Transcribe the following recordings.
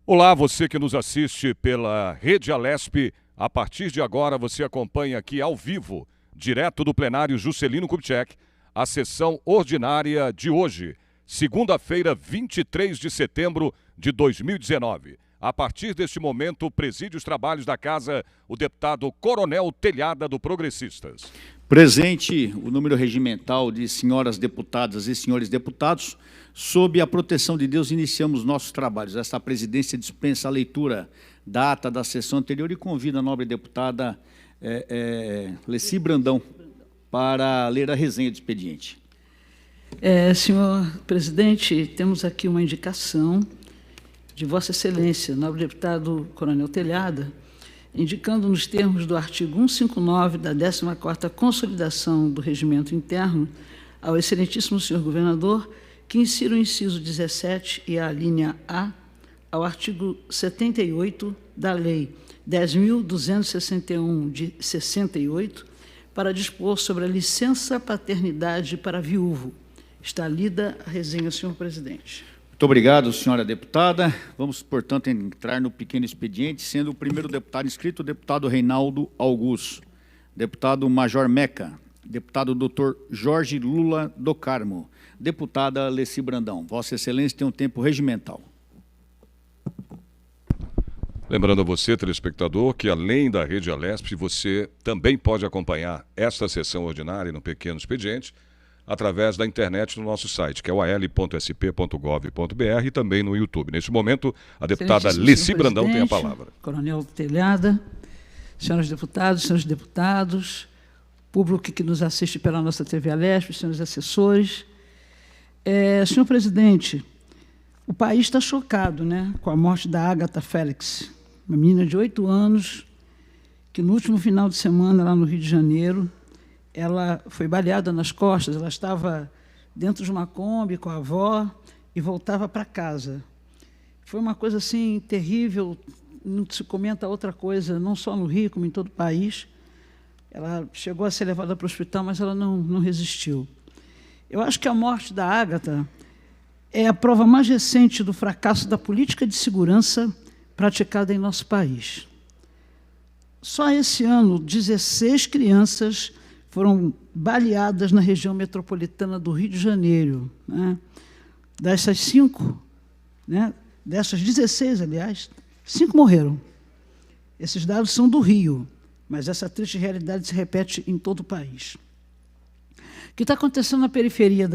Olá, você que nos assiste pela Rede Alesp. A partir de agora você acompanha aqui ao vivo, direto do plenário Juscelino Kubitschek, a sessão ordinária de hoje, segunda-feira, 23 de setembro de 2019. A partir deste momento, preside os trabalhos da Casa o deputado Coronel Telhada, do Progressistas. Presente o número regimental de senhoras deputadas e senhores deputados. Sob a proteção de Deus, iniciamos nossos trabalhos. Esta presidência dispensa a leitura da ata da sessão anterior e convida a nobre deputada Leci Brandão para ler a resenha de expediente. Senhor presidente, temos aqui uma indicação de Vossa Excelência, nobre deputado Coronel Telhada, indicando nos termos do artigo 159 da 14ª Consolidação do Regimento Interno ao excelentíssimo senhor governador que insira o inciso 17 e a linha A ao artigo 78 da Lei 10.261 de 68 para dispor sobre a licença paternidade para viúvo. Está lida a resenha, senhor presidente. Muito obrigado, senhora deputada. Vamos, portanto, entrar no pequeno expediente, sendo o primeiro deputado inscrito o deputado Reinaldo Augusto, deputado Major Meca, deputado doutor Jorge Lula do Carmo, deputada Leci Brandão. Vossa Excelência tem um tempo regimental. Lembrando a você, telespectador, que além da Rede Alesp, você também pode acompanhar esta sessão ordinária no pequeno expediente através da internet no nosso site, que é o al.sp.gov.br, e também no YouTube. Neste momento, a deputada Leci Brandão tem a palavra. Coronel Telhada, senhoras deputadas, senhores deputados, público que nos assiste pela nossa TV Alesp, senhores assessores. Senhor presidente, o país está chocado, né, com a morte da Agatha Félix, uma menina de 8 anos, que no último final de semana, lá no Rio de Janeiro, ela foi baleada nas costas. Ela estava dentro de uma Kombi com a avó e voltava para casa. Foi uma coisa assim terrível, não se comenta outra coisa, não só no Rio, como em todo o país. Ela chegou a ser levada para o hospital, mas ela não resistiu. Eu acho que a morte da Agatha é a prova mais recente do fracasso da política de segurança praticada em nosso país. Só esse ano, 16 crianças foram baleadas na região metropolitana do Rio de Janeiro. Né? Dessas 5, né? Dessas 16, aliás, 5 morreram. Esses dados são do Rio, mas essa triste realidade se repete em todo o país. O que está acontecendo na periferia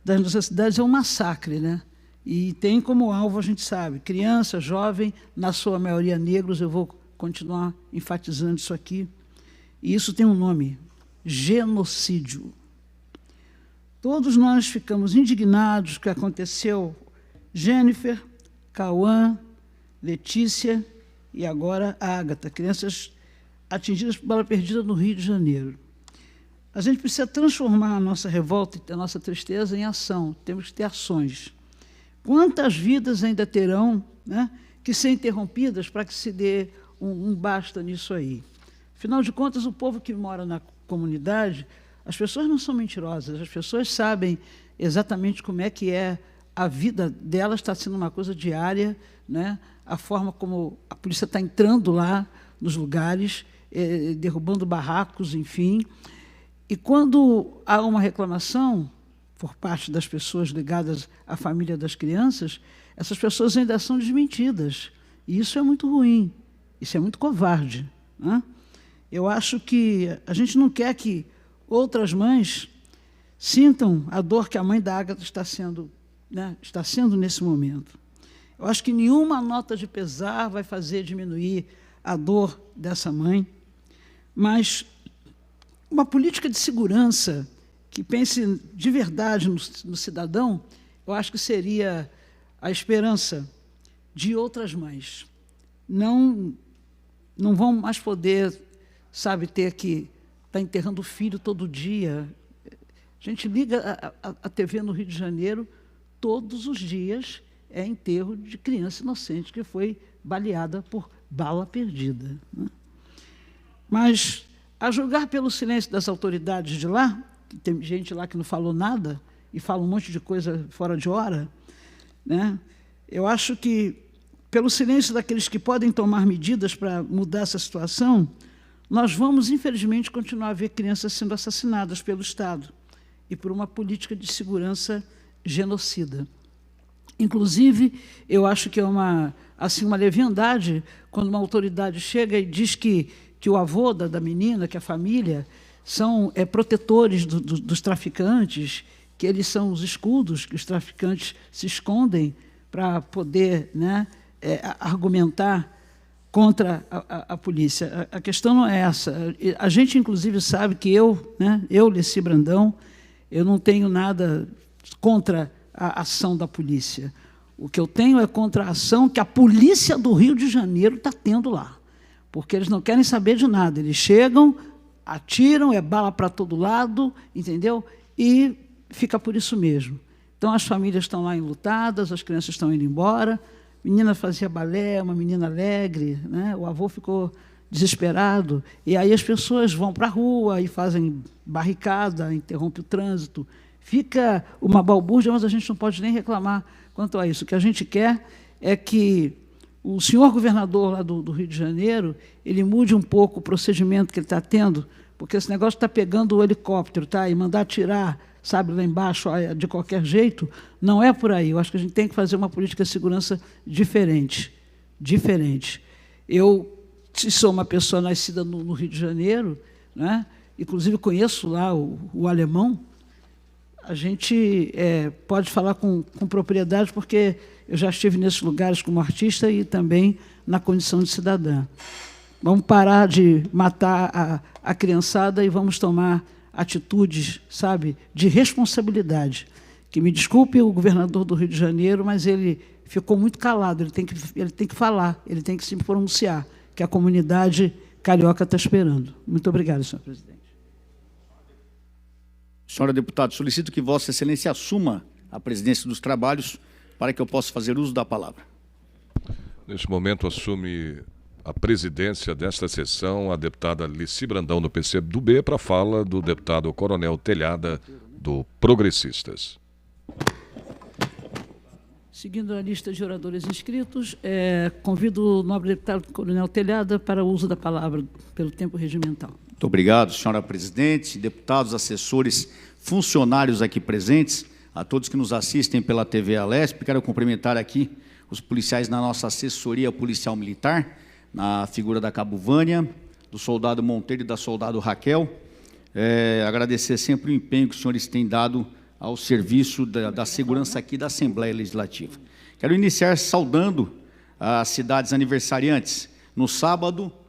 das nossas cidades é um massacre, né? E tem como alvo, a gente sabe, criança, jovem, na sua maioria negros. Eu vou continuar enfatizando isso aqui. E isso tem um nome: genocídio. Todos nós ficamos indignados com o que aconteceu. Jennifer, Cauã, Letícia e agora a Agatha, crianças atingidas por bala perdida no Rio de Janeiro. A gente precisa transformar a nossa revolta e a nossa tristeza em ação. Temos que ter ações. Quantas vidas ainda terão, né, que ser interrompidas para que se dê um basta nisso aí? Afinal de contas, o povo que mora na comunidade, as pessoas não são mentirosas, as pessoas sabem exatamente como é que é a vida delas. Está sendo uma coisa diária, né? A forma como a polícia está entrando lá nos lugares, derrubando barracos, enfim. E quando há uma reclamação por parte das pessoas ligadas à família das crianças, essas pessoas ainda são desmentidas. E isso é muito ruim, isso é muito covarde, né? Eu acho que a gente não quer que outras mães sintam a dor que a mãe da Agatha está sendo nesse momento. Eu acho que nenhuma nota de pesar vai fazer diminuir a dor dessa mãe, mas uma política de segurança que pense de verdade no cidadão, eu acho que seria a esperança de outras mães. Não vão mais poder, sabe, ter que estar enterrando o filho todo dia. A gente liga a TV no Rio de Janeiro, todos os dias é enterro de criança inocente que foi baleada por bala perdida, né? Mas, a julgar pelo silêncio das autoridades de lá, tem gente lá que não falou nada e fala um monte de coisa fora de hora, né? Eu acho que pelo silêncio daqueles que podem tomar medidas para mudar essa situação, nós vamos, infelizmente, continuar a ver crianças sendo assassinadas pelo Estado e por uma política de segurança genocida. Inclusive, eu acho que é uma leviandade quando uma autoridade chega e diz que o avô da menina, que a família, são protetores dos traficantes, que eles são os escudos que os traficantes se escondem para poder, né, argumentar contra a polícia. A questão não é essa. A gente, inclusive, sabe que eu, Leci Brandão, eu não tenho nada contra a ação da polícia. O que eu tenho é contra a ação que a polícia do Rio de Janeiro está tendo lá, porque eles não querem saber de nada. Eles chegam, atiram, bala para todo lado, entendeu? E fica por isso mesmo. Então, as famílias estão lá enlutadas, as crianças estão indo embora, a menina fazia balé, uma menina alegre, né? O avô ficou desesperado, e aí as pessoas vão para a rua e fazem barricada, interrompe o trânsito. Fica uma balbúrdia, mas a gente não pode nem reclamar quanto a isso. O que a gente quer é que o senhor governador lá do Rio de Janeiro, ele mude um pouco o procedimento que ele está tendo, porque esse negócio está pegando o helicóptero, tá? E mandar tirar, sabe, lá embaixo, de qualquer jeito, não é por aí. Eu acho que a gente tem que fazer uma política de segurança diferente. Eu sou uma pessoa nascida no Rio de Janeiro, né? Inclusive conheço lá o alemão. A gente pode falar com propriedade, porque eu já estive nesses lugares como artista e também na condição de cidadã. Vamos parar de matar a criançada e vamos tomar atitudes, sabe, de responsabilidade. Que me desculpe o governador do Rio de Janeiro, mas ele ficou muito calado, ele tem que falar, ele tem que se pronunciar, que a comunidade carioca está esperando. Muito obrigado, senhor presidente. Senhora deputada, solicito que Vossa Excelência assuma a presidência dos trabalhos para que eu possa fazer uso da palavra. Neste momento, assume a presidência desta sessão a deputada Leci Brandão, do PCdoB, para a fala do deputado Coronel Telhada, do Progressistas. Seguindo a lista de oradores inscritos, convido o nobre deputado Coronel Telhada para o uso da palavra pelo tempo regimental. Muito obrigado, senhora presidente, deputados, assessores, funcionários aqui presentes, a todos que nos assistem pela TV Alesp. Quero cumprimentar aqui os policiais na nossa assessoria policial militar, na figura da Cabo Vânia, do soldado Monteiro e da soldado Raquel. Agradecer sempre o empenho que os senhores têm dado ao serviço da segurança aqui da Assembleia Legislativa. Quero iniciar saudando as cidades aniversariantes. No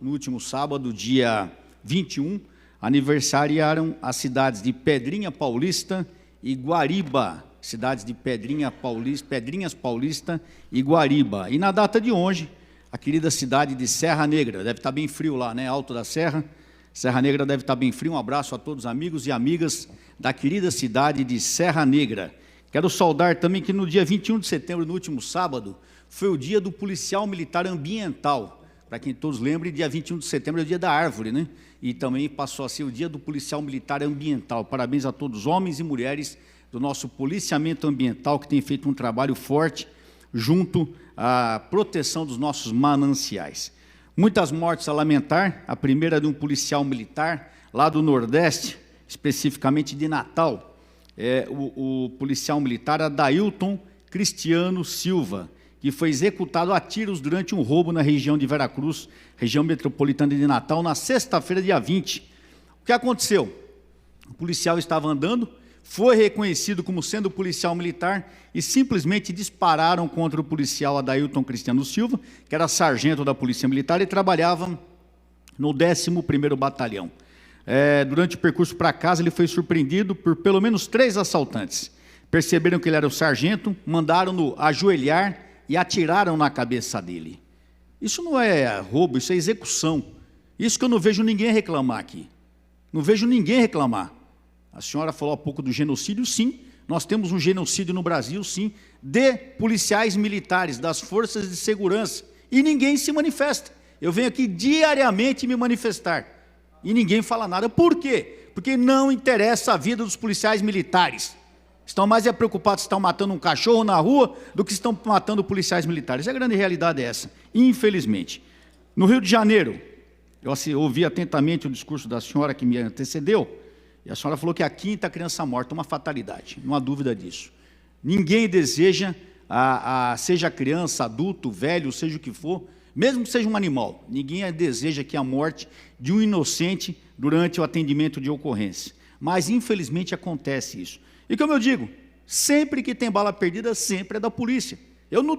último sábado, dia 21, aniversariaram as cidades de Pedrinha Paulista e Guariba, cidades de Pedrinhas Paulista e Guariba. E na data de hoje, a querida cidade de Serra Negra, deve estar bem frio lá, né? Alto da Serra, Serra Negra deve estar bem frio. Um abraço a todos os amigos e amigas da querida cidade de Serra Negra. Quero saudar também que no dia 21 de setembro, no último sábado, foi o dia do policial militar ambiental. Para quem todos lembrem, dia 21 de setembro é o dia da árvore, né? E também passou a ser o dia do policial militar ambiental. Parabéns a todos os homens e mulheres do nosso policiamento ambiental, que tem feito um trabalho forte junto à proteção dos nossos mananciais. Muitas mortes a lamentar, a primeira de um policial militar lá do Nordeste, especificamente de Natal, o policial militar Adailton Cristiano Silva, que foi executado a tiros durante um roubo na região de Veracruz, região metropolitana de Natal, na sexta-feira, dia 20. O que aconteceu? O policial estava andando, foi reconhecido como sendo policial militar e simplesmente dispararam contra o policial Adailton Cristiano Silva, que era sargento da Polícia Militar e trabalhava no 11º Batalhão. Durante o percurso para casa, ele foi surpreendido por pelo menos 3 assaltantes. Perceberam que ele era o sargento, mandaram-no ajoelhar e atiraram na cabeça dele. Isso não é roubo, isso é execução. Isso que eu não vejo ninguém reclamar aqui. Não vejo ninguém reclamar. A senhora falou há pouco do genocídio, sim. Nós temos um genocídio no Brasil, sim, de policiais militares, das forças de segurança. E ninguém se manifesta. Eu venho aqui diariamente me manifestar. E ninguém fala nada. Por quê? Porque não interessa a vida dos policiais militares. Estão mais preocupados se estão matando um cachorro na rua do que estão matando policiais militares. A grande realidade é essa, infelizmente. No Rio de Janeiro, eu ouvi atentamente o discurso da senhora que me antecedeu, e a senhora falou que a 5ª criança morta, uma fatalidade, não há dúvida disso. Ninguém deseja, seja criança, adulto, velho, seja o que for, mesmo que seja um animal, ninguém deseja que a morte de um inocente durante o atendimento de ocorrência. Mas, infelizmente, acontece isso. E como eu digo, sempre que tem bala perdida, sempre é da polícia.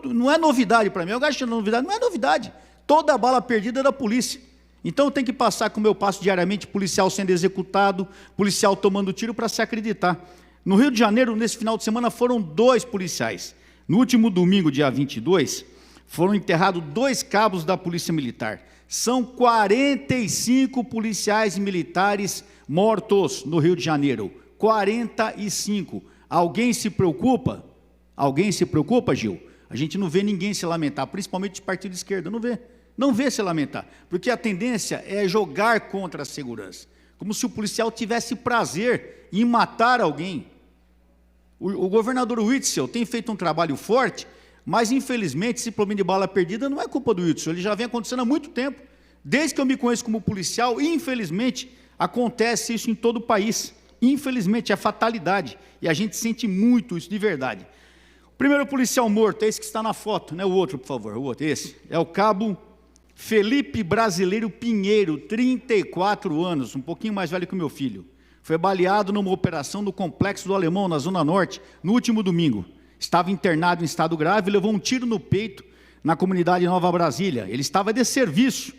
Não é novidade para mim, eu gasto novidade, não é novidade. Toda bala perdida é da polícia. Então, eu tenho que passar, como eu passo diariamente, policial sendo executado, policial tomando tiro para se acreditar. No Rio de Janeiro, nesse final de semana, foram 2 policiais. No último domingo, dia 22, foram enterrados 2 cabos da Polícia Militar. São 45 policiais militares mortos no Rio de Janeiro. 45. Alguém se preocupa? Alguém se preocupa, Gil? A gente não vê ninguém se lamentar, principalmente de partido de esquerda, não vê. Não vê se lamentar, porque a tendência é jogar contra a segurança, como se o policial tivesse prazer em matar alguém. O governador Witzel tem feito um trabalho forte, mas infelizmente esse problema de bala perdida não é culpa do Witzel, ele já vem acontecendo há muito tempo. Desde que eu me conheço como policial, infelizmente, acontece isso em todo o país. Infelizmente, é fatalidade, e a gente sente muito isso de verdade. O primeiro policial morto, é esse que está na foto, né? O outro, por favor, o outro, esse, é o cabo Felipe Brasileiro Pinheiro, 34 anos, um pouquinho mais velho que o meu filho. Foi baleado numa operação no Complexo do Alemão, na Zona Norte, no último domingo. Estava internado em estado grave e levou um tiro no peito na comunidade Nova Brasília. Ele estava de serviço.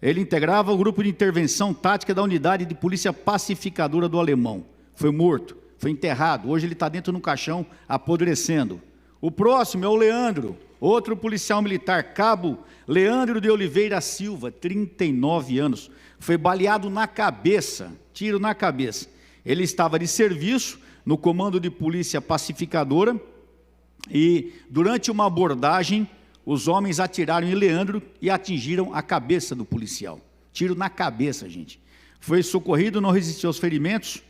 Ele integrava o grupo de intervenção tática da unidade de polícia pacificadora do Alemão. Foi morto, foi enterrado. Hoje ele está dentro de um caixão, apodrecendo. O próximo é o Leandro, outro policial militar, cabo Leandro de Oliveira Silva, 39 anos. Foi baleado na cabeça, tiro na cabeça. Ele estava de serviço no comando de polícia pacificadora e, durante uma abordagem, os homens atiraram em Leandro e atingiram a cabeça do policial. Tiro na cabeça, gente. Foi socorrido, não resistiu aos ferimentos.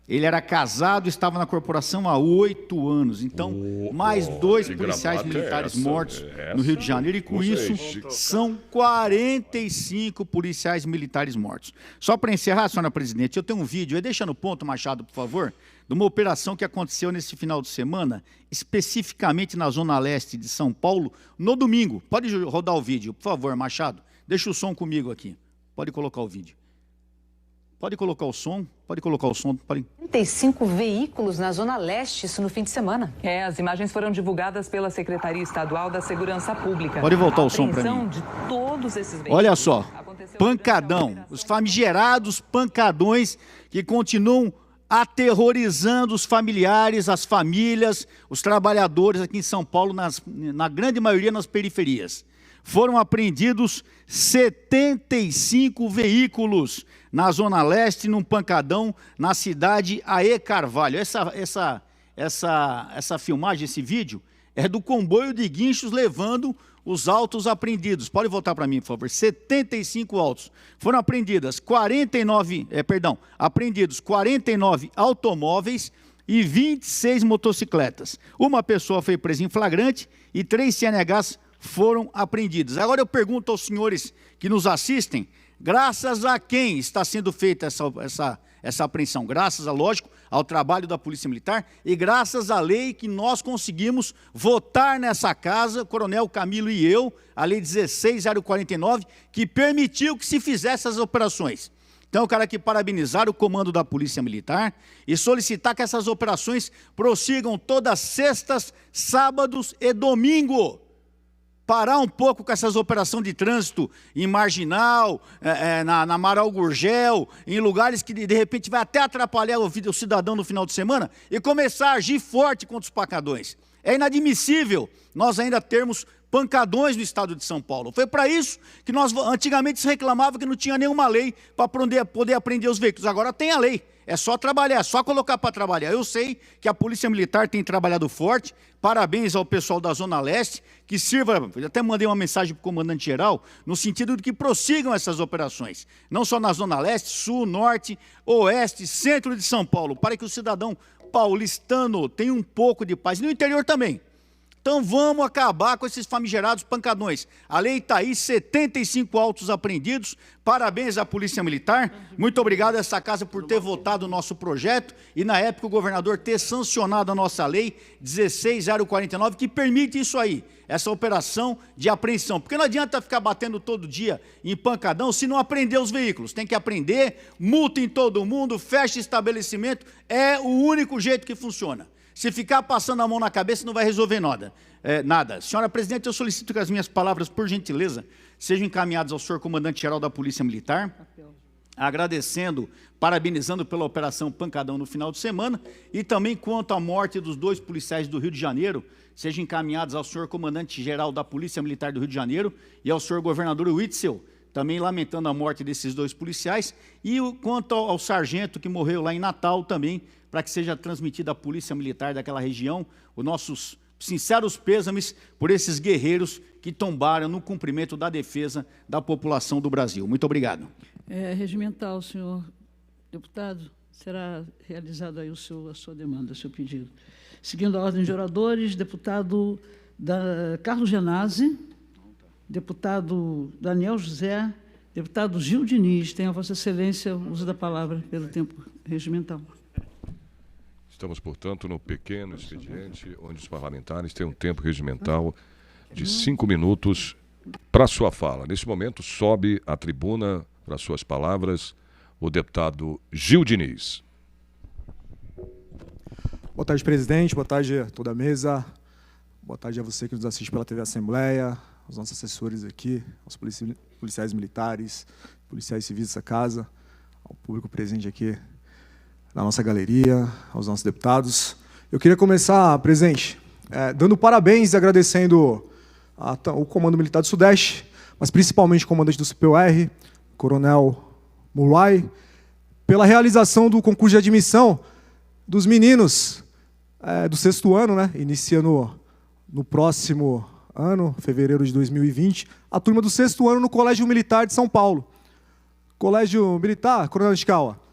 Ele era casado, estava na corporação há 8 anos. Então, mais 2 policiais militares mortos no Rio de Janeiro. E com isso, são 45 policiais militares mortos. Só para encerrar, senhora presidente, eu tenho um vídeo, deixa no ponto, Machado, por favor, de uma operação que aconteceu nesse final de semana, especificamente na Zona Leste de São Paulo, no domingo. Pode rodar o vídeo, por favor, Machado. Deixa o som comigo aqui. Pode colocar o vídeo. Pode colocar o som, pode colocar o som. 35 veículos na Zona Leste, isso no fim de semana. As imagens foram divulgadas pela Secretaria Estadual da Segurança Pública. Pode voltar o som para mim. De todos esses veículos. Olha só, pancadão, os famigerados pancadões que continuam aterrorizando os familiares, as famílias, os trabalhadores aqui em São Paulo, na grande maioria nas periferias. Foram apreendidos 75 veículos na Zona Leste, num pancadão, na cidade Aê Carvalho. Essa filmagem, esse vídeo, é do comboio de guinchos levando os autos apreendidos. Pode voltar para mim, por favor. 75 autos. Foram apreendidos 49 automóveis e 26 motocicletas. Uma pessoa foi presa em flagrante e 3 CNHs foram apreendidos. Agora eu pergunto aos senhores que nos assistem, graças a quem está sendo feita essa apreensão? Graças, lógico, ao trabalho da Polícia Militar e graças à lei que nós conseguimos votar nessa casa, o Coronel Camilo e eu, a Lei 16.049, que permitiu que se fizesse essas operações. Então eu quero aqui parabenizar o comando da Polícia Militar e solicitar que essas operações prossigam todas sextas, sábados e domingo. Parar um pouco com essas operações de trânsito em Marginal, na Amaral Gurgel, em lugares que de repente vai até atrapalhar o cidadão no final de semana e começar a agir forte contra os pancadões. É inadmissível nós ainda termos pancadões no estado de São Paulo. Foi para isso que nós antigamente se reclamava que não tinha nenhuma lei para poder apreender os veículos. Agora tem a lei. É só trabalhar, é só colocar para trabalhar. Eu sei que a Polícia Militar tem trabalhado forte. Parabéns ao pessoal da Zona Leste, que sirva, eu até mandei uma mensagem para o comandante-geral, no sentido de que prossigam essas operações. Não só na Zona Leste, Sul, Norte, Oeste, Centro de São Paulo, para que o cidadão paulistano tenha um pouco de paz. E no interior também. Então vamos acabar com esses famigerados pancadões. A lei está aí, 75 autos apreendidos. Parabéns à Polícia Militar. Muito obrigado a essa casa por ter votado o nosso projeto e, na época, o governador ter sancionado a nossa lei 16.049, que permite isso aí, essa operação de apreensão. Porque não adianta ficar batendo todo dia em pancadão se não apreender os veículos. Tem que aprender, multa em todo mundo, fecha estabelecimento. É o único jeito que funciona. Se ficar passando a mão na cabeça, não vai resolver nada. Nada. Senhora Presidente, eu solicito que as minhas palavras, por gentileza, sejam encaminhadas ao senhor Comandante-Geral da Polícia Militar, agradecendo, parabenizando pela Operação Pancadão no final de semana, e também quanto à morte dos 2 policiais do Rio de Janeiro, sejam encaminhados ao senhor Comandante-Geral da Polícia Militar do Rio de Janeiro e ao senhor Governador Witzel, também lamentando a morte desses 2 policiais, e quanto ao sargento que morreu lá em Natal também, para que seja transmitida à Polícia Militar daquela região os nossos sinceros pêsames por esses guerreiros que tombaram no cumprimento da defesa da população do Brasil. Muito obrigado. Regimental, senhor deputado, será realizado aí a sua demanda, o seu pedido. Seguindo a ordem de oradores, deputado Carlos Genasi, deputado Daniel José, deputado Gil Diniz. Tenha Vossa Excelência o uso da palavra pelo tempo regimental. Estamos, portanto, no pequeno expediente, onde os parlamentares têm um tempo regimental de 5 minutos para sua fala. Neste momento, sobe à tribuna para suas palavras o deputado Gil Diniz. Boa tarde, presidente. Boa tarde a toda a mesa. Boa tarde a você que nos assiste pela TV Assembleia, aos nossos assessores aqui, aos policiais militares, policiais civis dessa casa, ao público presente aqui na nossa galeria, aos nossos deputados. Eu queria começar, presidente, dando parabéns e agradecendo o Comando Militar do Sudeste, mas principalmente o comandante do CPUR, Coronel Mulay, pela realização do concurso de admissão dos meninos do 6º ano, né? Inicia no próximo ano, fevereiro de 2020, a turma do 6º ano no Colégio Militar de São Paulo. Colégio Militar, Coronel Niscaua,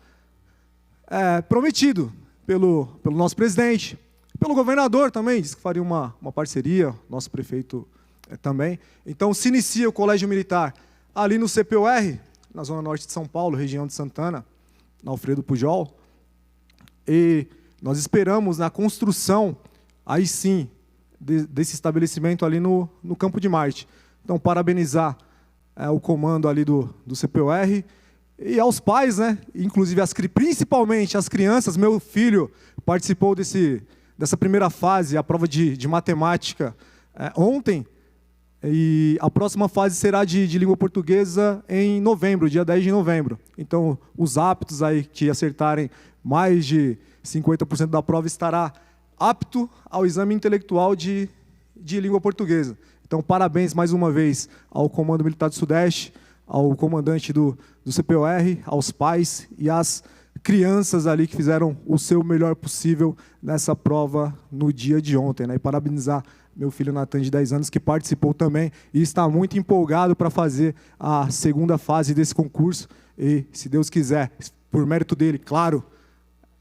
prometido pelo nosso presidente, pelo governador também, disse que faria uma parceria, nosso prefeito também. Então, se inicia o Colégio Militar ali no CPUR, na Zona Norte de São Paulo, região de Santana, na Alfredo Pujol, e nós esperamos na construção, aí sim, desse estabelecimento ali no Campo de Marte. Então, parabenizar o comando ali do CPUR, e aos pais, né? Inclusive, principalmente as crianças. Meu filho participou dessa primeira fase, a prova de matemática, ontem, e a próxima fase será de língua portuguesa em novembro, dia 10 de novembro. Então, os aptos aí que acertarem mais de 50% da prova estará apto ao exame intelectual de língua portuguesa. Então, parabéns mais uma vez ao Comando Militar do Sudeste, ao comandante do CPUR, aos pais e às crianças ali que fizeram o seu melhor possível nessa prova no dia de ontem, né? E parabenizar meu filho Natan, de 10 anos, que participou também e está muito empolgado para fazer a segunda fase desse concurso. E, se Deus quiser, por mérito dele, claro,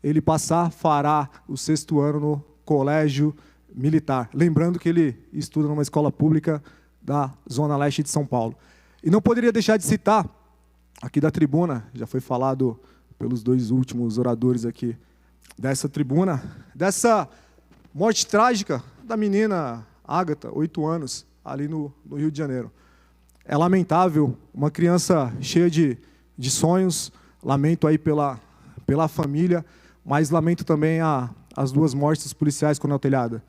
ele passar, fará o 6º ano no Colégio Militar. Lembrando que ele estuda numa escola pública da Zona Leste de São Paulo. E não poderia deixar de citar, aqui da tribuna, já foi falado pelos 2 últimos oradores aqui dessa tribuna, dessa morte trágica da menina Ágata, 8 anos, ali no Rio de Janeiro. É lamentável, uma criança cheia de sonhos, lamento aí pela família, mas lamento também as 2 mortes dos policiais, Coronel Telhada,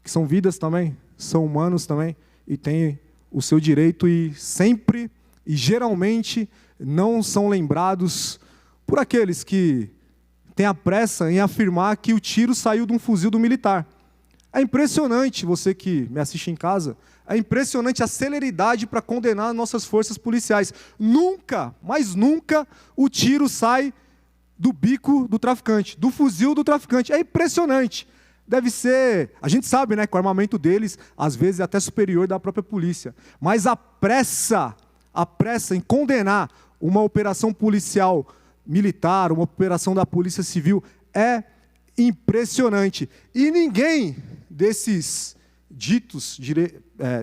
que são vidas também, são humanos também, e têm o seu direito e sempre e geralmente não são lembrados por aqueles que têm a pressa em afirmar que o tiro saiu de um fuzil do militar. É impressionante, você que me assiste em casa, é impressionante a celeridade para condenar nossas forças policiais. Nunca, mas nunca, o tiro sai do bico do traficante, do fuzil do traficante. É impressionante. Deve ser, a gente sabe, né, que o armamento deles, às vezes, é até superior da própria polícia. Mas a pressa em condenar uma operação policial militar, uma operação da Polícia Civil, é impressionante. E ninguém desses ditos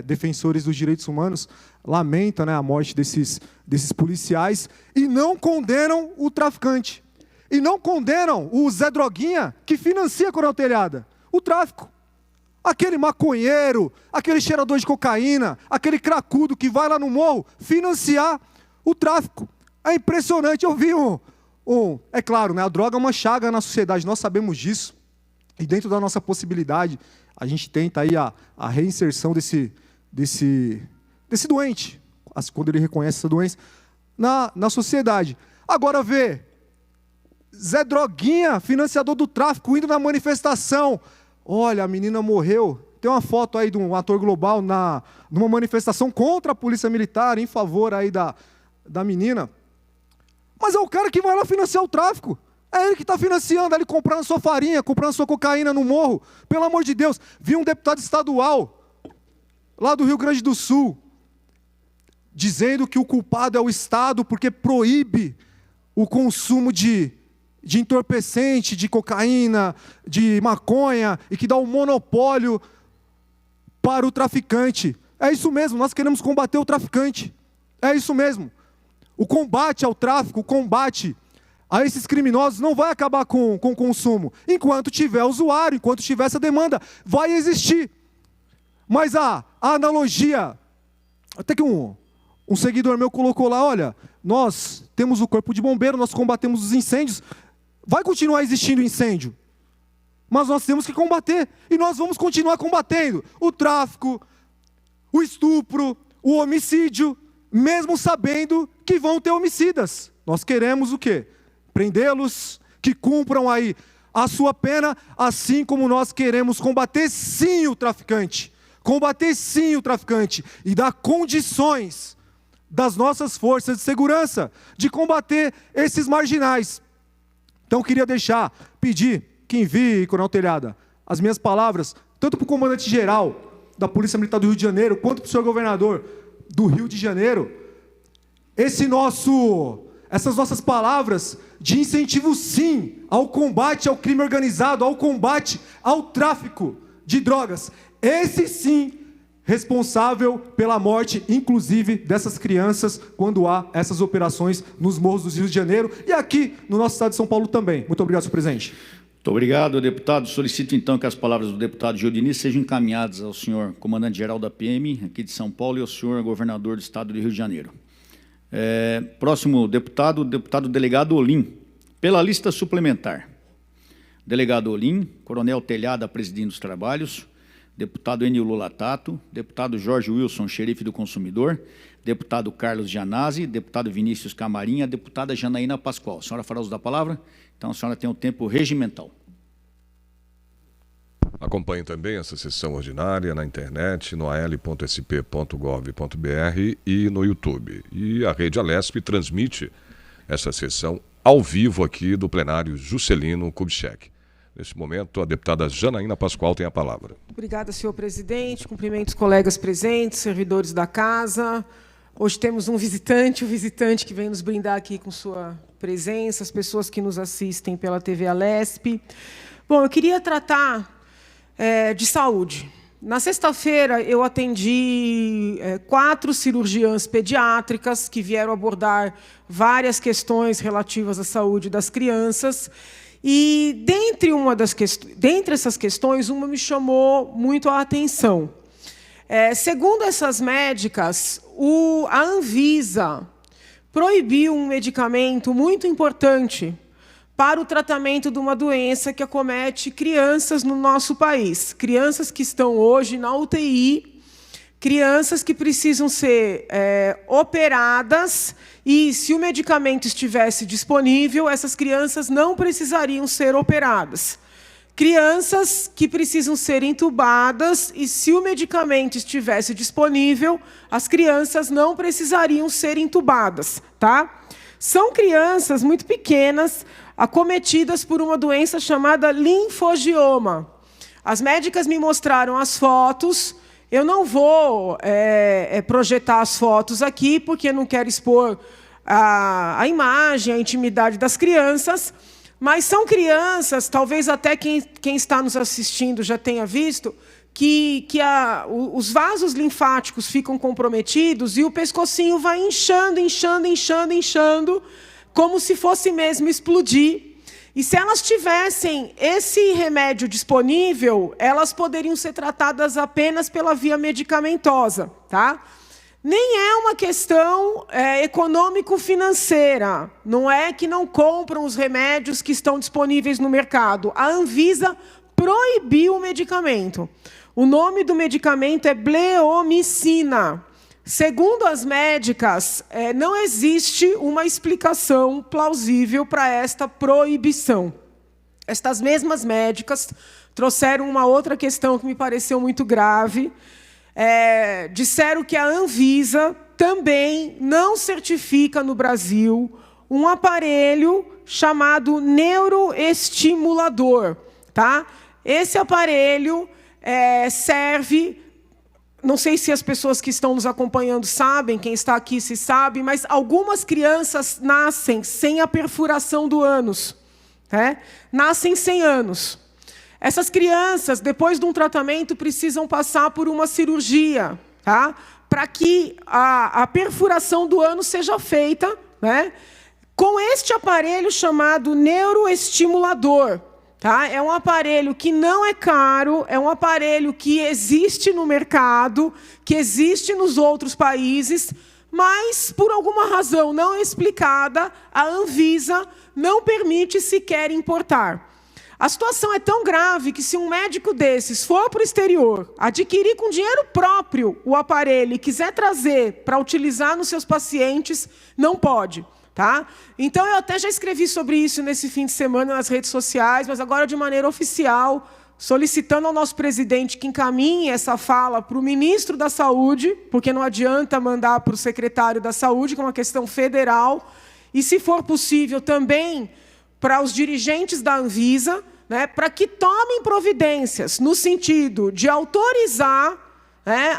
defensores dos direitos humanos lamenta, né, a morte desses policiais e não condenam o traficante. E não condenam o Zé Droguinha que financia a Coronel Telhada, o tráfico. Aquele maconheiro, aquele cheirador de cocaína, aquele cracudo que vai lá no morro financiar o tráfico. É impressionante. Eu vi é claro, né, a droga é uma chaga na sociedade, nós sabemos disso. E dentro da nossa possibilidade, a gente tenta aí a reinserção desse doente, quando ele reconhece essa doença, na sociedade. Agora vê, Zé Droguinha, financiador do tráfico, indo na manifestação. Olha, a menina morreu. Tem uma foto aí de um ator global numa manifestação contra a polícia militar, em favor aí da menina. Mas é o cara que vai lá financiar o tráfico. É ele que está financiando, ele comprando sua farinha, comprando sua cocaína no morro. Pelo amor de Deus. Vi um deputado estadual, lá do Rio Grande do Sul, dizendo que o culpado é o Estado porque proíbe o consumo de entorpecente, de cocaína, de maconha, e que dá um monopólio para o traficante. É isso mesmo, nós queremos combater o traficante. É isso mesmo. O combate ao tráfico, o combate a esses criminosos não vai acabar com o consumo. Enquanto tiver usuário, enquanto tiver essa demanda, vai existir. Mas a analogia, até que um seguidor meu colocou lá, olha, nós temos o corpo de bombeiro, nós combatemos os incêndios, vai continuar existindo incêndio, mas nós temos que combater, e nós vamos continuar combatendo o tráfico, o estupro, o homicídio, mesmo sabendo que vão ter homicidas. Nós queremos o quê? Prendê-los, que cumpram aí a sua pena, assim como nós queremos combater sim o traficante, e dar condições das nossas forças de segurança de combater esses marginais. Então eu queria pedir que envie, Coronel Telhada, as minhas palavras, tanto para o comandante-geral da Polícia Militar do Rio de Janeiro, quanto para o senhor governador do Rio de Janeiro, essas nossas palavras de incentivo, sim, ao combate ao crime organizado, ao combate ao tráfico de drogas. Esse, sim, responsável pela morte, inclusive, dessas crianças, quando há essas operações nos morros do Rio de Janeiro e aqui no nosso estado de São Paulo também. Muito obrigado, senhor presidente. Muito obrigado, deputado. Solicito, então, que as palavras do deputado Gildini sejam encaminhadas ao senhor comandante-geral da PM, aqui de São Paulo, e ao senhor governador do estado do Rio de Janeiro. Próximo deputado, o deputado delegado Olim. Pela lista suplementar. Delegado Olim, Coronel Telhada presidindo os trabalhos, deputado Enio Lula Tato, deputado Jorge Wilson, xerife do consumidor, deputado Carlos Gianazzi, deputado Vinícius Camarinha, deputada Janaína Pascoal. A senhora fará uso da palavra? Então, a senhora tem o tempo regimental. Acompanhe também essa sessão ordinária na internet, no al.sp.gov.br e no YouTube. E a Rede Alesp transmite essa sessão ao vivo aqui do plenário Juscelino Kubitschek. Nesse momento, a deputada Janaína Pascoal tem a palavra. Obrigada, senhor presidente. Cumprimento os colegas presentes, servidores da casa. Hoje temos um visitante, o visitante que vem nos brindar aqui com sua presença, as pessoas que nos assistem pela TV Alesp. Bom, eu queria tratar de saúde. Na sexta-feira, eu atendi 4 cirurgiãs pediátricas que vieram abordar várias questões relativas à saúde das crianças. E, dentre essas questões, uma me chamou muito a atenção. Segundo essas médicas, a Anvisa proibiu um medicamento muito importante para o tratamento de uma doença que acomete crianças no nosso país. Crianças que estão hoje na UTI, crianças que precisam ser operadas, e se o medicamento estivesse disponível, essas crianças não precisariam ser operadas. Crianças que precisam ser entubadas, e se o medicamento estivesse disponível, as crianças não precisariam ser entubadas, tá? São crianças muito pequenas, acometidas por uma doença chamada linfogioma. As médicas me mostraram as fotos. Eu não vou projetar as fotos aqui, porque eu não quero expor a imagem, a intimidade das crianças, mas são crianças, talvez até quem está nos assistindo já tenha visto, que os vasos linfáticos ficam comprometidos e o pescocinho vai inchando, inchando, inchando, inchando, como se fosse mesmo explodir. E se elas tivessem esse remédio disponível, elas poderiam ser tratadas apenas pela via medicamentosa, tá? Nem é uma questão econômico-financeira. Não é que não compram os remédios que estão disponíveis no mercado. A Anvisa proibiu o medicamento. O nome do medicamento é bleomicina. Segundo as médicas, não existe uma explicação plausível para esta proibição. Estas mesmas médicas trouxeram uma outra questão que me pareceu muito grave. Disseram que a Anvisa também não certifica no Brasil um aparelho chamado neuroestimulador. Tá? Esse aparelho serve... Não sei se as pessoas que estão nos acompanhando sabem, quem está aqui se sabe, mas algumas crianças nascem sem a perfuração do ânus. Nascem sem ânus. Essas crianças, depois de um tratamento, precisam passar por uma cirurgia, tá? Para que a perfuração do ânus seja feita, né? Com este aparelho chamado neuroestimulador. Tá? É um aparelho que não é caro, é um aparelho que existe no mercado, que existe nos outros países, mas, por alguma razão não explicada, a Anvisa não permite sequer importar. A situação é tão grave que, se um médico desses for para o exterior, adquirir com dinheiro próprio o aparelho e quiser trazer para utilizar nos seus pacientes, não pode. Tá? Então, eu até já escrevi sobre isso nesse fim de semana nas redes sociais, mas agora de maneira oficial, solicitando ao nosso presidente que encaminhe essa fala para o ministro da Saúde, porque não adianta mandar para o secretário da Saúde, que é uma questão federal, e, se for possível, também para os dirigentes da Anvisa, né, para que tomem providências no sentido de autorizar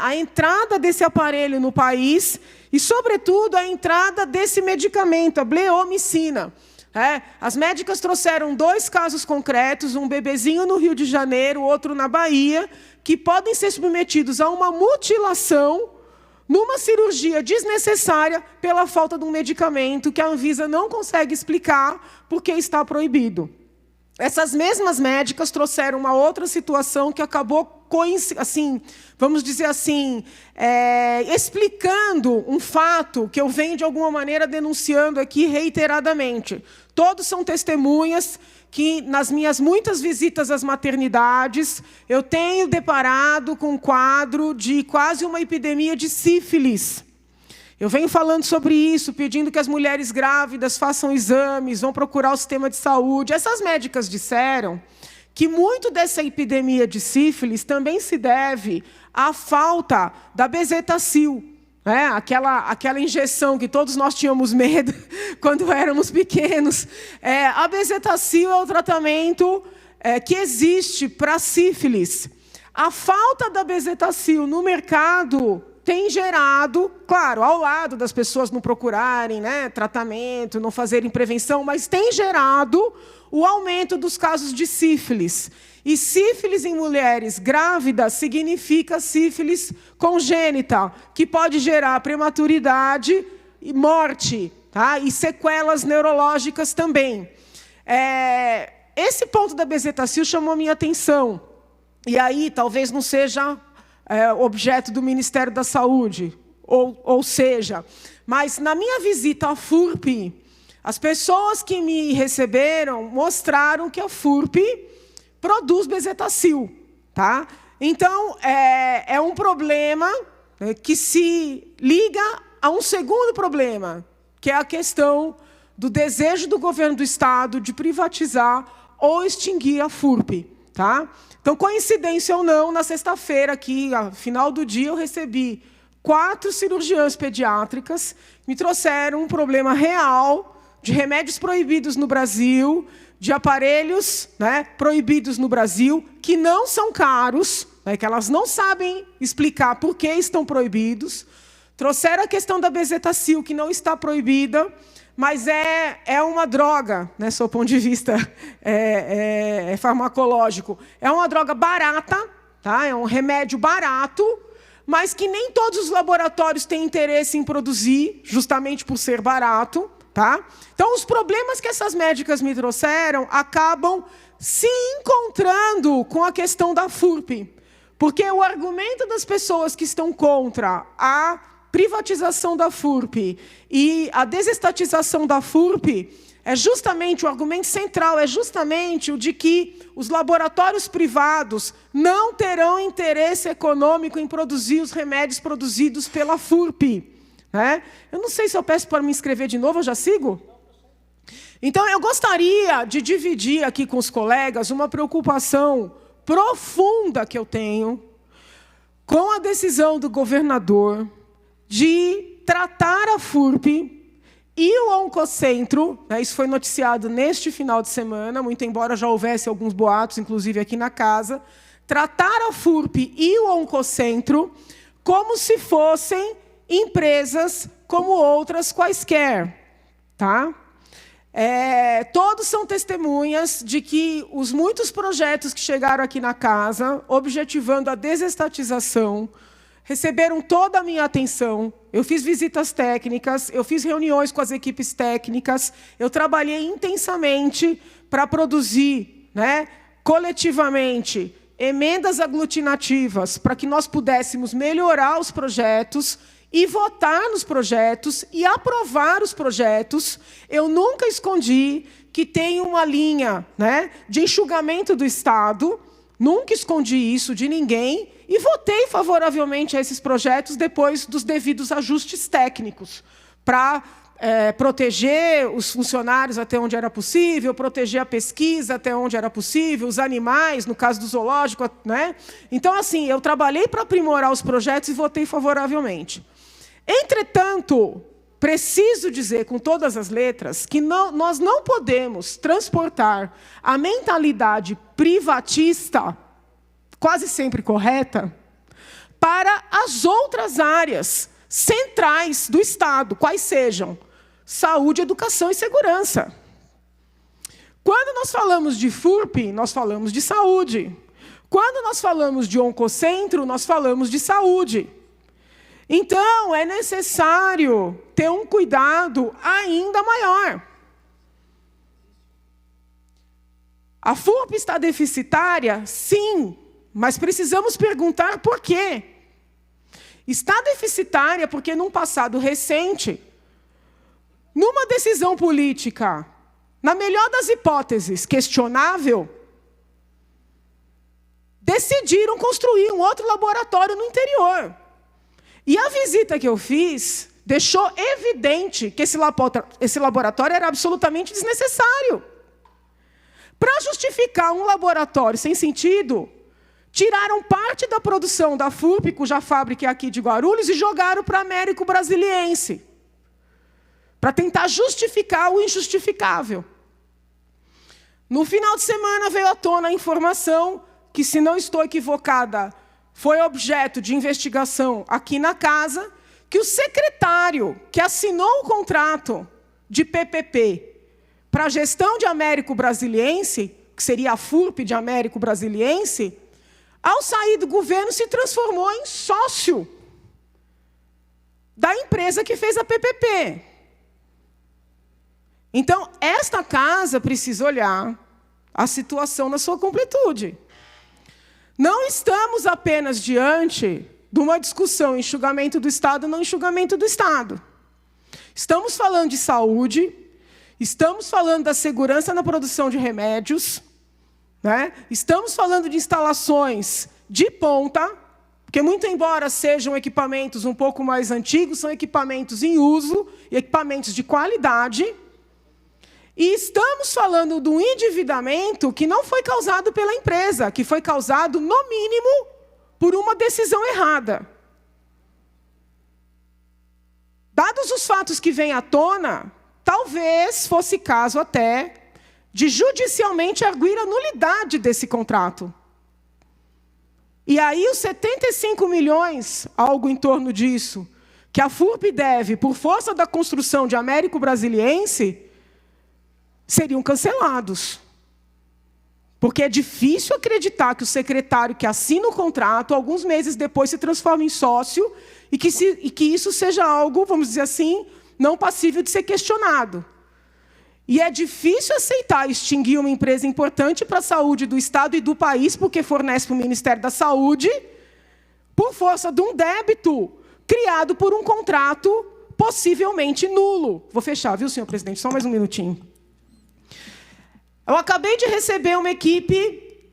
a entrada desse aparelho no país e, sobretudo, a entrada desse medicamento, a bleomicina. As médicas trouxeram 2 casos concretos, um bebezinho no Rio de Janeiro, outro na Bahia, que podem ser submetidos a uma mutilação numa cirurgia desnecessária pela falta de um medicamento que a Anvisa não consegue explicar porque está proibido. Essas mesmas médicas trouxeram uma outra situação que acabou, assim, vamos dizer assim, explicando um fato que eu venho, de alguma maneira, denunciando aqui reiteradamente. Todos são testemunhas que, nas minhas muitas visitas às maternidades, eu tenho deparado com um quadro de quase uma epidemia de sífilis. Eu venho falando sobre isso, pedindo que as mulheres grávidas façam exames, vão procurar o sistema de saúde. Essas médicas disseram que muito dessa epidemia de sífilis também se deve à falta da bezetacil, aquela injeção que todos nós tínhamos medo quando éramos pequenos. A bezetacil é o tratamento que existe para sífilis. A falta da bezetacil no mercado tem gerado, claro, ao lado das pessoas não procurarem tratamento, não fazerem prevenção, mas tem gerado o aumento dos casos de sífilis. E sífilis em mulheres grávidas significa sífilis congênita, que pode gerar prematuridade e morte, tá? E sequelas neurológicas também. Esse ponto da bezetacil chamou a minha atenção. E aí, talvez não seja objeto do Ministério da Saúde, ou seja, mas na minha visita à FURP, as pessoas que me receberam mostraram que a FURP produz bezetacil, tá? Então, é um problema que se liga a um segundo problema, que é a questão do desejo do governo do Estado de privatizar ou extinguir a FURP, tá? Então, coincidência ou não, na sexta-feira, aqui, ao final do dia, eu recebi 4 cirurgiãs pediátricas que me trouxeram um problema real, de remédios proibidos no Brasil, de aparelhos, né, proibidos no Brasil, que não são caros, né, que elas não sabem explicar por que estão proibidos. Trouxeram a questão da bezetacil, que não está proibida, mas é uma droga, né, sob o ponto de vista farmacológico. É uma droga barata, tá? É um remédio barato, mas que nem todos os laboratórios têm interesse em produzir, justamente por ser barato. Tá? Então, os problemas que essas médicas me trouxeram acabam se encontrando com a questão da FURP. Porque o argumento das pessoas que estão contra a privatização da FURP e a desestatização da FURP é justamente, o argumento central é justamente o de que os laboratórios privados não terão interesse econômico em produzir os remédios produzidos pela FURP. Eu não sei se eu peço para me inscrever de novo, eu já sigo? Então, eu gostaria de dividir aqui com os colegas uma preocupação profunda que eu tenho com a decisão do governador de tratar a FURP e o Oncocentro, isso foi noticiado neste final de semana, muito embora já houvesse alguns boatos, inclusive aqui na casa, tratar a FURP e o Oncocentro como se fossem empresas como outras quaisquer. Tá? Todos são testemunhas de que os muitos projetos que chegaram aqui na casa, objetivando a desestatização, receberam toda a minha atenção. Eu fiz visitas técnicas, eu fiz reuniões com as equipes técnicas, eu trabalhei intensamente para produzir, coletivamente, emendas aglutinativas para que nós pudéssemos melhorar os projetos e votar nos projetos e aprovar os projetos. Eu nunca escondi que tem uma linha, de enxugamento do Estado, nunca escondi isso de ninguém, e votei favoravelmente a esses projetos depois dos devidos ajustes técnicos, para proteger os funcionários até onde era possível, proteger a pesquisa até onde era possível, os animais, no caso do zoológico. Então, assim, eu trabalhei para aprimorar os projetos e votei favoravelmente. Entretanto, preciso dizer com todas as letras que nós não podemos transportar a mentalidade privatista, quase sempre correta, para as outras áreas centrais do Estado, quais sejam saúde, educação e segurança. Quando nós falamos de FURP, nós falamos de saúde. Quando nós falamos de Oncocentro, nós falamos de saúde. Então, é necessário ter um cuidado ainda maior. A FURP está deficitária? Sim, mas precisamos perguntar por quê. Está deficitária porque, num passado recente, numa decisão política, na melhor das hipóteses, questionável, decidiram construir um outro laboratório no interior. E a visita que eu fiz deixou evidente que esse laboratório era absolutamente desnecessário. Para justificar um laboratório sem sentido, tiraram parte da produção da FURP, cuja fábrica é aqui de Guarulhos, e jogaram para a Américo Brasiliense, para tentar justificar o injustificável. No final de semana veio à tona a informação que, se não estou equivocada, foi objeto de investigação aqui na casa, que o secretário que assinou o contrato de PPP para a gestão de Américo Brasiliense, que seria a FURP de Américo Brasiliense, ao sair do governo se transformou em sócio da empresa que fez a PPP. Então, esta casa precisa olhar a situação na sua completude. Não estamos apenas diante de uma discussão enxugamento do Estado ou não enxugamento do Estado. Estamos falando de saúde, estamos falando da segurança na produção de remédios, estamos falando de instalações de ponta, porque, muito embora sejam equipamentos um pouco mais antigos, são equipamentos em uso e equipamentos de qualidade. E estamos falando de um endividamento que não foi causado pela empresa, que foi causado, no mínimo, por uma decisão errada. Dados os fatos que vêm à tona, talvez fosse caso até de judicialmente arguir a nulidade desse contrato. E aí os 75 milhões, algo em torno disso, que a FURP deve por força da construção de Américo Brasiliense, seriam cancelados. Porque é difícil acreditar que o secretário que assina o contrato, alguns meses depois se transforma em sócio, e que isso seja algo, vamos dizer assim, não passível de ser questionado. E é difícil aceitar extinguir uma empresa importante para a saúde do Estado e do país, porque fornece para o Ministério da Saúde, por força de um débito criado por um contrato possivelmente nulo. Vou fechar, viu, senhor presidente? Só mais um minutinho. Eu acabei de receber uma equipe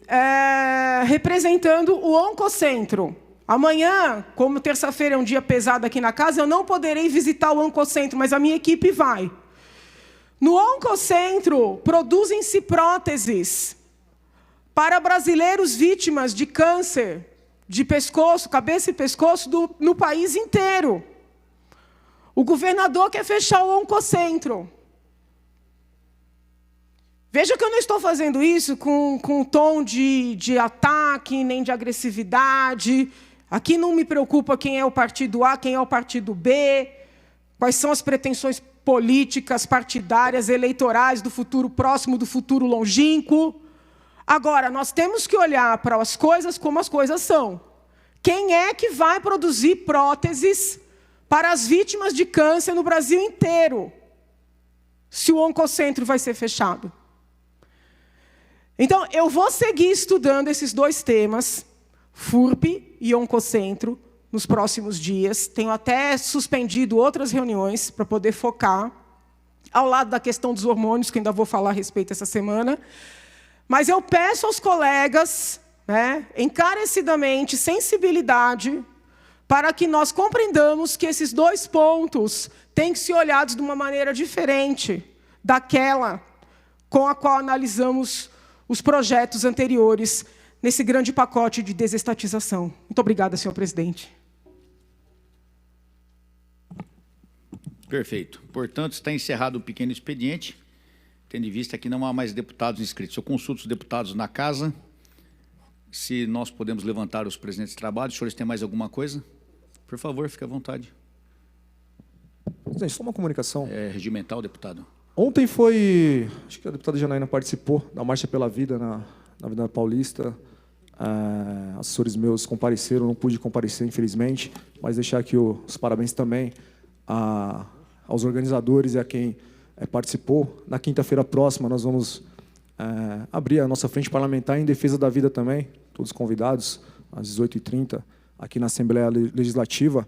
representando o Oncocentro. Amanhã, como terça-feira é um dia pesado aqui na casa, eu não poderei visitar o Oncocentro, mas a minha equipe vai. No Oncocentro, produzem-se próteses para brasileiros vítimas de câncer de pescoço, cabeça e pescoço, no país inteiro. O governador quer fechar o Oncocentro. Veja que eu não estou fazendo isso com um tom de ataque, nem de agressividade. Aqui não me preocupa quem é o partido A, quem é o partido B, quais são as pretensões políticas, partidárias, eleitorais do futuro próximo, do futuro longínquo. Agora, nós temos que olhar para as coisas como as coisas são. Quem é que vai produzir próteses para as vítimas de câncer no Brasil inteiro, se o Oncocentro vai ser fechado? Então, eu vou seguir estudando esses dois temas, FURP e Oncocentro, nos próximos dias. Tenho até suspendido outras reuniões para poder focar, ao lado da questão dos hormônios, que ainda vou falar a respeito essa semana. Mas eu peço aos colegas, encarecidamente, sensibilidade, para que nós compreendamos que esses dois pontos têm que ser olhados de uma maneira diferente daquela com a qual analisamos os projetos anteriores nesse grande pacote de desestatização. Muito obrigada, senhor presidente. Perfeito. Portanto, está encerrado o pequeno expediente, tendo em vista que não há mais deputados inscritos. Eu consulto os deputados na casa, se nós podemos levantar os presentes de trabalho. Os senhores têm mais alguma coisa? Por favor, fique à vontade. Presidente, só uma comunicação. É regimental, deputado. Ontem foi, acho que a deputada Janaína participou da Marcha pela Vida na Avenida Paulista. Assessores meus compareceram, não pude comparecer, infelizmente, mas deixar aqui os parabéns também aos organizadores e a quem participou. Na quinta-feira próxima, nós vamos abrir a nossa frente parlamentar em defesa da vida também, todos convidados, às 18h30, aqui na Assembleia Legislativa,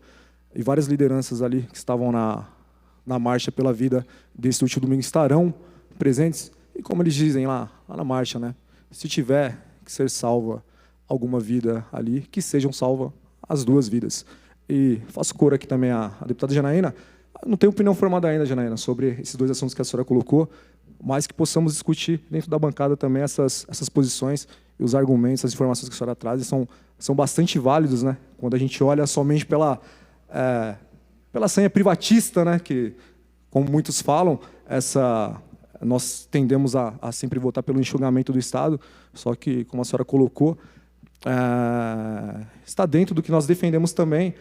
e várias lideranças ali que estavam na Marcha pela Vida desse último domingo estarão presentes. E como eles dizem lá na marcha, se tiver que ser salva alguma vida ali, que sejam salvas as duas vidas. E faço coro aqui também à deputada Janaína. Não tenho opinião formada ainda, Janaína, sobre esses dois assuntos que a senhora colocou, mas que possamos discutir dentro da bancada também essas posições e os argumentos, as informações que a senhora traz são bastante válidos, quando a gente olha somente pela senha privatista, que, como muitos falam, nós tendemos a sempre votar pelo enxugamento do Estado, só que, como a senhora colocou, está dentro do que nós defendemos também,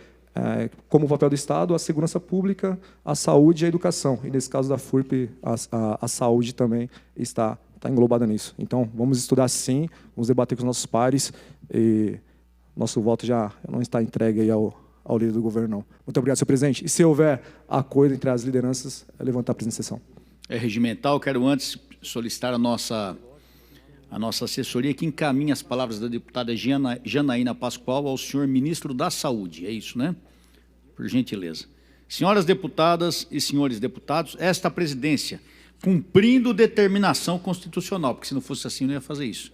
como o papel do Estado, a segurança pública, a saúde e a educação. E, nesse caso da FURP, a saúde também está englobada nisso. Então, vamos estudar sim, vamos debater com os nossos pares, e nosso voto já não está entregue aí ao líder do governo, não. Muito obrigado, senhor presidente. E se houver acordo entre as lideranças, levantar a presença de sessão. É regimental. Quero antes solicitar a nossa assessoria que encaminhe as palavras da deputada Janaína Pascoal ao senhor ministro da Saúde. É isso, né? Por gentileza. Senhoras deputadas e senhores deputados, esta presidência, cumprindo determinação constitucional, porque se não fosse assim, não ia fazer isso.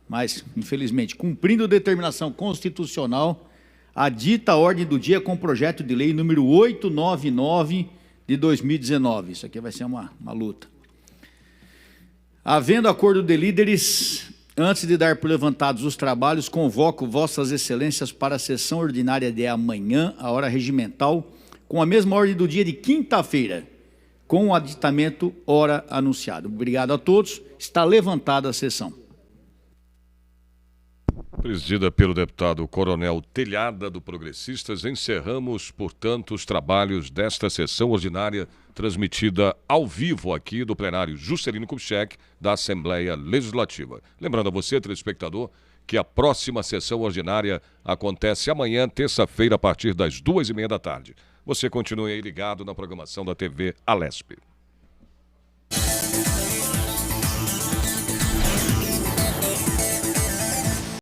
Mas, infelizmente, cumprindo determinação constitucional, a dita ordem do dia com o projeto de lei número 899 de 2019. Isso aqui vai ser uma luta. Havendo acordo de líderes, antes de dar por levantados os trabalhos, convoco vossas excelências para a sessão ordinária de amanhã, a hora regimental, com a mesma ordem do dia de quinta-feira, com o aditamento ora anunciado. Obrigado a todos. Está levantada a sessão. Presidida pelo deputado Coronel Telhada, do Progressistas, encerramos, portanto, os trabalhos desta sessão ordinária transmitida ao vivo aqui do plenário Juscelino Kubitschek da Assembleia Legislativa. Lembrando a você, telespectador, que a próxima sessão ordinária acontece amanhã, terça-feira, a partir das 2h30 da tarde. Você continue aí ligado na programação da TV Alesp.